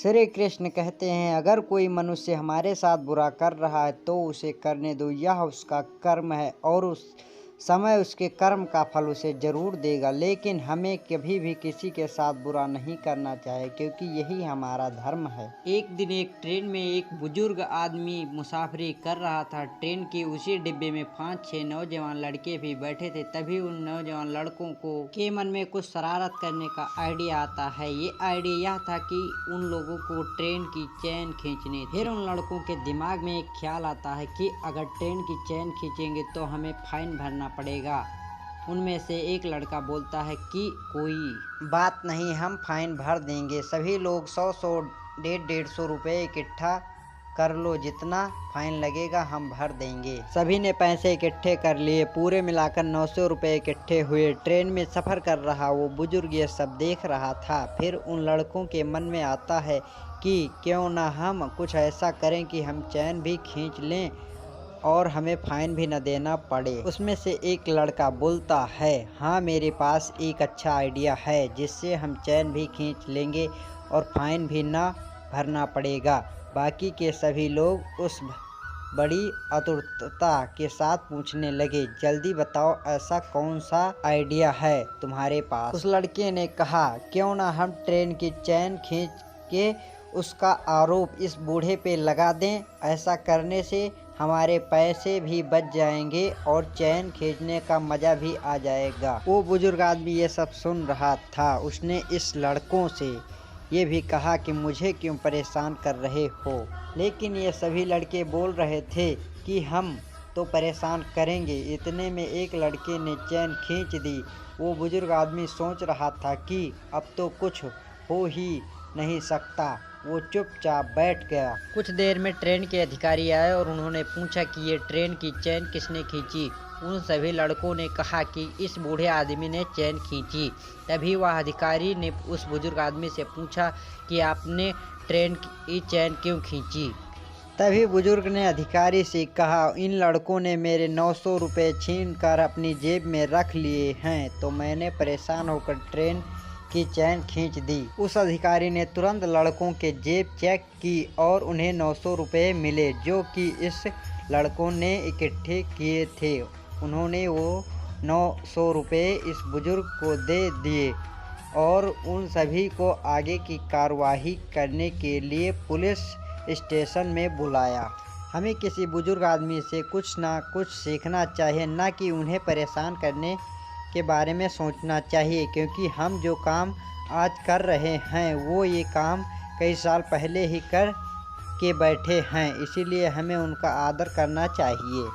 श्री कृष्ण कहते हैं, अगर कोई मनुष्य हमारे साथ बुरा कर रहा है तो उसे करने दो, यह उसका कर्म है और उस समय उसके कर्म का फल उसे जरूर देगा। लेकिन हमें कभी भी किसी के साथ बुरा नहीं करना चाहिए, क्योंकि यही हमारा धर्म है। एक दिन एक ट्रेन में एक बुजुर्ग आदमी मुसाफिरी कर रहा था। ट्रेन के उसी डिब्बे में 5-6 नौजवान लड़के भी बैठे थे। तभी उन नौजवान लड़कों के मन में कुछ शरारत करने का आइडिया आता है। ये आइडिया यह था कि उन लोगों को ट्रेन की चैन खींचनी थी। फिर उन लड़कों के दिमाग में एक ख्याल आता है कि अगर ट्रेन की चैन खींचेंगे तो हमें फाइन भरना पड़ेगा। उनमें से एक लड़का बोलता है कि कोई बात नहीं, हम फाइन भर देंगे। सभी लोग 100-100, 150-150 रुपए इकट्ठा कर लो, जितना फाइन लगेगा हम भर देंगे। सभी ने पैसे इकट्ठे कर लिए। पूरे मिलाकर 900 रुपए इकट्ठे हुए। ट्रेन में सफर कर रहा वो बुजुर्ग ये सब देख रहा था। फिर उन लड़कों के मन में आता है कि क्यों ना हम कुछ ऐसा करें कि हम चैन भी खींच लें और हमें फाइन भी न देना पड़े। उसमें से एक लड़का बोलता है, हाँ मेरे पास एक अच्छा आइडिया है, जिससे हम चैन भी खींच लेंगे और फाइन भी ना भरना पड़ेगा। बाकी के सभी लोग उस बड़ी आतुरता के साथ पूछने लगे, जल्दी बताओ ऐसा कौन सा आइडिया है तुम्हारे पास। उस लड़के ने कहा, क्यों ना हम ट्रेन की चैन खींच के उसका आरोप इस बूढ़े पे लगा दें। ऐसा करने से हमारे पैसे भी बच जाएंगे और चैन खींचने का मजा भी आ जाएगा। वो बुजुर्ग आदमी ये सब सुन रहा था। उसने इस लड़कों से ये भी कहा कि मुझे क्यों परेशान कर रहे हो। लेकिन ये सभी लड़के बोल रहे थे कि हम तो परेशान करेंगे। इतने में एक लड़के ने चैन खींच दी। वो बुजुर्ग आदमी सोच रहा था कि अब तो कुछ हो ही नहीं सकता। वो चुपचाप बैठ गया। कुछ देर में ट्रेन के अधिकारी आए और उन्होंने पूछा कि ये ट्रेन की चैन किसने खींची। उन सभी लड़कों ने कहा कि इस बूढ़े आदमी ने चैन खींची। तभी वह अधिकारी ने उस बुजुर्ग आदमी से पूछा कि आपने ट्रेन की चैन क्यों खींची। तभी बुजुर्ग ने अधिकारी से कहा, इन लड़कों ने मेरे 900 रुपये छीन कर अपनी जेब में रख लिए हैं, तो मैंने परेशान होकर ट्रेन की चैन खींच दी। उस अधिकारी ने तुरंत लड़कों के जेब चेक की और उन्हें 900 रुपये मिले, जो कि इस लड़कों ने इकट्ठे किए थे। उन्होंने वो 900 रुपये इस बुजुर्ग को दे दिए और उन सभी को आगे की कार्यवाही करने के लिए पुलिस स्टेशन में बुलाया। हमें किसी बुजुर्ग आदमी से कुछ ना कुछ सीखना चाहिए, ना कि उन्हें परेशान करने के बारे में सोचना चाहिए, क्योंकि हम जो काम आज कर रहे हैं वो ये काम कई साल पहले ही कर के बैठे हैं। इसीलिए हमें उनका आदर करना चाहिए।